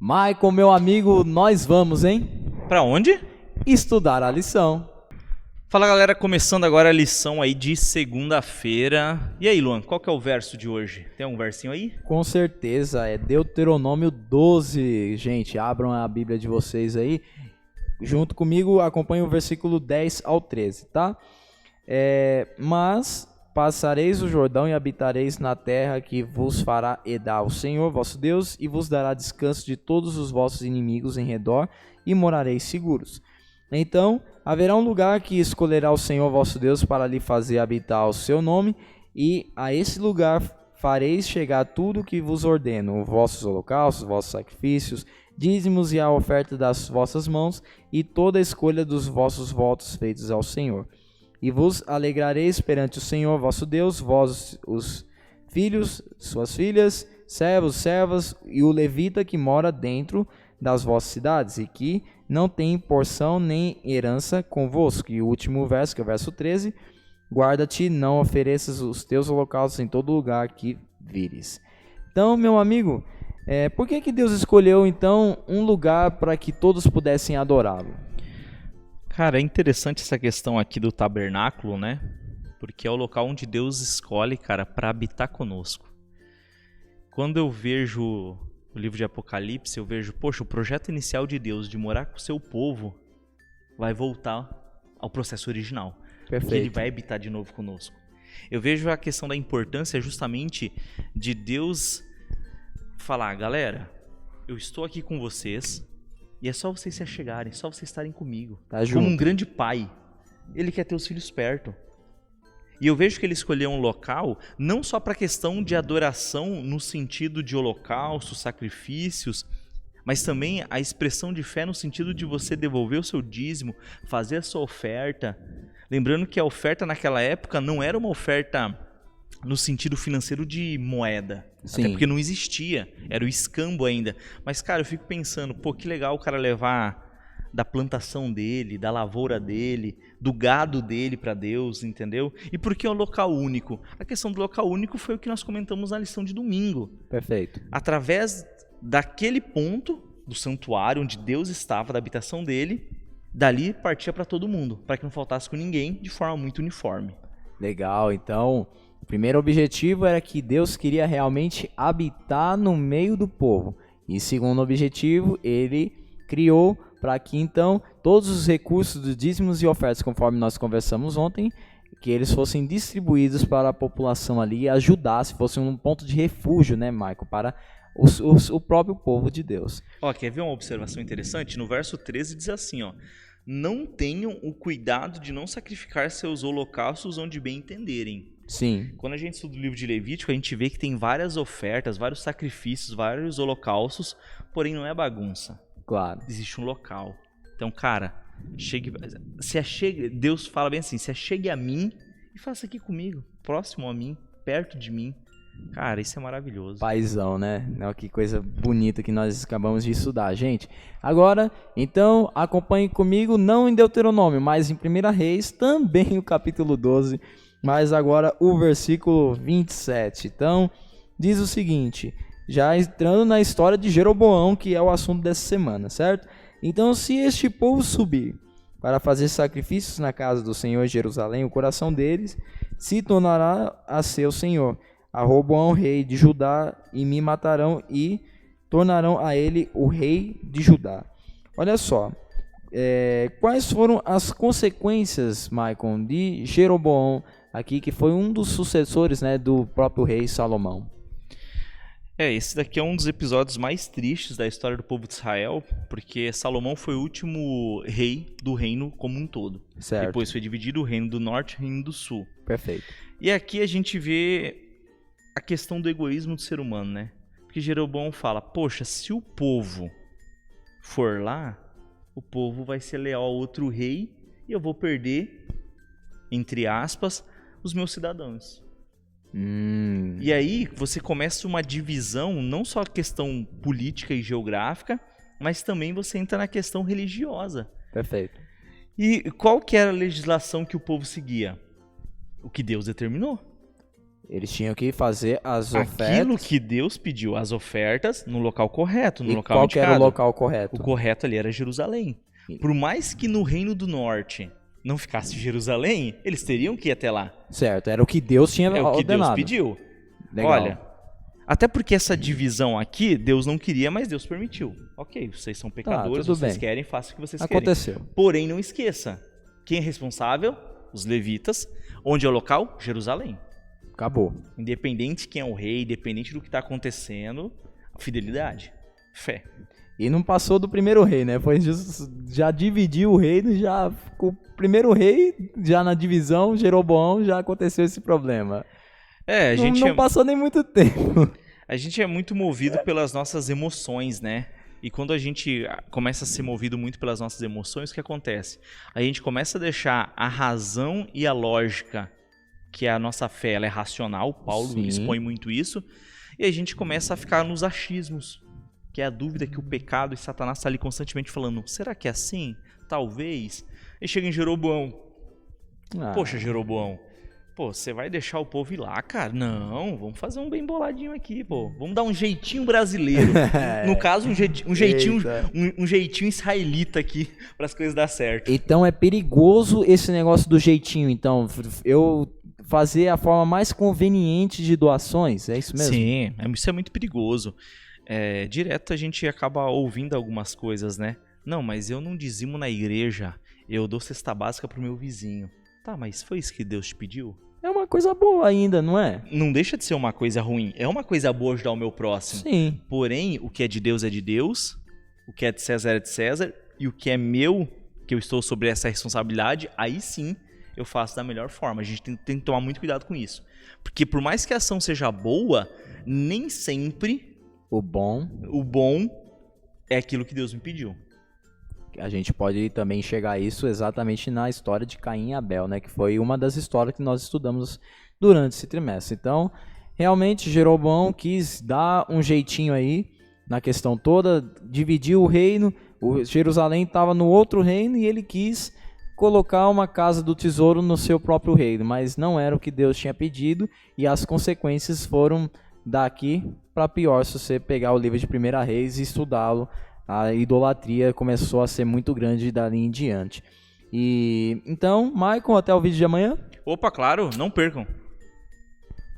Maicon, meu amigo, nós vamos, hein? Pra onde? Estudar a lição. Fala galera, começando agora a lição aí de segunda-feira. E aí, Luan, qual que é o verso de hoje? Tem um versinho aí? Com certeza, é Deuteronômio 12. Gente, abram a Bíblia de vocês aí. Junto comigo, acompanhe o versículo 10 ao 13, tá? Mas passareis o Jordão e habitareis na terra que vos fará herdar o Senhor vosso Deus, e vos dará descanso de todos os vossos inimigos em redor, e morareis seguros. Então haverá um lugar que escolherá o Senhor vosso Deus para lhe fazer habitar o seu nome, e a esse lugar fareis chegar tudo o que vos ordeno, vossos holocaustos, vossos sacrifícios, dízimos e a oferta das vossas mãos, e toda a escolha dos vossos votos feitos ao Senhor. E vos alegrareis perante o Senhor vosso Deus, vós os filhos, suas filhas, servos, servas, e o levita que mora dentro das vossas cidades, e que não tem porção nem herança convosco. E o último verso, que é o verso 13, guarda-te, não ofereças os teus holocaustos em todo lugar que vires. Então, meu amigo, por que Deus escolheu, então, um lugar para que todos pudessem adorá-lo? Cara, é interessante essa questão aqui do tabernáculo, né? Porque é o local onde Deus escolhe, cara, para habitar conosco. Quando eu vejo o livro de Apocalipse, eu vejo, poxa, o projeto inicial de Deus de morar com o seu povo vai voltar ao processo original. Perfeito. Que ele vai habitar de novo conosco. Eu vejo a questão da importância justamente de Deus falar, galera, eu estou aqui com vocês e é só vocês se achegarem, só vocês estarem comigo. Tá junto. Como um grande pai, ele quer ter os filhos perto. E eu vejo que ele escolheu um local não só para questão de adoração no sentido de holocausto, sacrifícios, mas também a expressão de fé no sentido de você devolver o seu dízimo, fazer a sua oferta. Lembrando que a oferta naquela época não era uma oferta no sentido financeiro de moeda. Sim. Até porque não existia, era o escambo ainda. Mas, cara, eu fico pensando, pô, que legal o cara levar da plantação dele, da lavoura dele, do gado dele para Deus, entendeu? E por que o local único? A questão do local único foi o que nós comentamos na lição de domingo. Perfeito. Através daquele ponto do santuário onde Deus estava, da habitação dele, dali partia para todo mundo, para que não faltasse com ninguém, de forma muito uniforme. Legal, então, o primeiro objetivo era que Deus queria realmente habitar no meio do povo. E segundo objetivo, ele criou para que então todos os recursos dos dízimos e ofertas, conforme nós conversamos ontem, que eles fossem distribuídos para a população ali e ajudasse, fosse um ponto de refúgio, né, Michael, para o próprio povo de Deus. Ó, quer ver uma observação interessante? No verso 13 diz assim, ó: não tenham o cuidado de não sacrificar seus holocaustos onde bem entenderem. Sim. Quando a gente estuda o livro de Levítico, a gente vê que tem várias ofertas, vários sacrifícios, vários holocaustos, porém não é bagunça. Claro. Existe um local. Então, cara, Deus fala bem assim, se achegue a mim e faça aqui comigo, próximo a mim, perto de mim. Cara, isso é maravilhoso. Paizão, né? Que coisa bonita que nós acabamos de estudar, gente. Agora, então, acompanhe comigo, não em Deuteronômio, mas em 1 Reis, também o capítulo 12, mas agora o versículo 27. Então, diz o seguinte, já entrando na história de Jeroboão, que é o assunto dessa semana, certo? Então, se este povo subir para fazer sacrifícios na casa do Senhor em Jerusalém, o coração deles se tornará a seu Senhor, a Roboão, rei de Judá, e me matarão e tornarão a ele o rei de Judá. Olha só, quais foram as consequências, Maicon, de Jeroboão aqui, que foi um dos sucessores, né, do próprio rei Salomão? Esse daqui é um dos episódios mais tristes da história do povo de Israel, porque Salomão foi o último rei do reino como um todo. Certo. Depois foi dividido o reino do norte e o reino do sul. Perfeito. E aqui a gente vê a questão do egoísmo do ser humano, né? Porque Jeroboão fala, poxa, se o povo for lá, o povo vai ser leal ao outro rei e eu vou perder, entre aspas, os meus cidadãos. E aí você começa uma divisão, não só a questão política e geográfica, mas também você entra na questão religiosa. Perfeito. E qual que era a legislação que o povo seguia? O que Deus determinou. Eles tinham que fazer as Aquilo ofertas. que Deus pediu, as ofertas, no local correto, no E local qual que era o indicado. local correto? O correto ali era Jerusalém. Por mais que no Reino do Norte não ficasse Jerusalém, eles teriam que ir até lá. Certo, era o que Deus tinha É o que Deus ordenado. pediu. Legal. Olha, até porque essa divisão aqui, Deus não queria, mas Deus permitiu. Ok, vocês são pecadores, tudo vocês bem. querem, façam o que vocês Aconteceu. querem. Porém, não esqueça, quem é responsável? Os levitas. Onde é o local? Jerusalém. Acabou. Independente quem é o rei, independente do que está acontecendo, fidelidade, fé. E não passou do primeiro rei, né? Foi já dividiu o reino, já com o primeiro rei, já na divisão, Jeroboão, já aconteceu esse problema. É, Não passou nem muito tempo. a gente é muito movido pelas nossas emoções, né? E quando a gente começa a ser movido muito pelas nossas emoções, o que acontece? A gente começa a deixar a razão e a lógica, que é a nossa fé, ela é racional, Paulo Sim. expõe muito isso, e a gente começa a ficar nos achismos, que é a dúvida que o pecado e Satanás está ali constantemente falando, será que é assim? Talvez. E chega em Jeroboão. Poxa, Jeroboão, pô, você vai deixar o povo ir lá, cara? Não, vamos fazer um bem boladinho aqui, pô. Vamos dar um jeitinho brasileiro. No caso, um jeitinho israelita aqui para as coisas dar certo. Então é perigoso esse negócio do jeitinho. Então, eu fazer a forma mais conveniente de doações, é isso mesmo? Sim, isso é muito perigoso. Direto a gente acaba ouvindo algumas coisas, né? Não, mas eu não dizimo na igreja, eu dou cesta básica pro meu vizinho. Tá, mas foi isso que Deus te pediu? É uma coisa boa ainda, não é? Não deixa de ser uma coisa ruim. É uma coisa boa ajudar o meu próximo. Sim. Porém, o que é de Deus, o que é de César, e o que é meu, que eu estou sobre essa responsabilidade, aí sim eu faço da melhor forma. A gente tem que tomar muito cuidado com isso. Porque por mais que a ação seja boa, nem sempre o bom é aquilo que Deus me pediu. A gente pode também enxergar isso exatamente na história de Caim e Abel, né? Que foi uma das histórias que nós estudamos durante esse trimestre. Então, realmente, Jeroboão quis dar um jeitinho aí na questão toda, dividiu o reino, Jerusalém estava no outro reino e ele quis colocar uma casa do tesouro no seu próprio reino, mas não era o que Deus tinha pedido e as consequências foram daqui para pior. Se você pegar o livro de 1 Reis e estudá-lo, a idolatria começou a ser muito grande dali em diante. E então, Maicon, até o vídeo de amanhã. Opa, claro, não percam.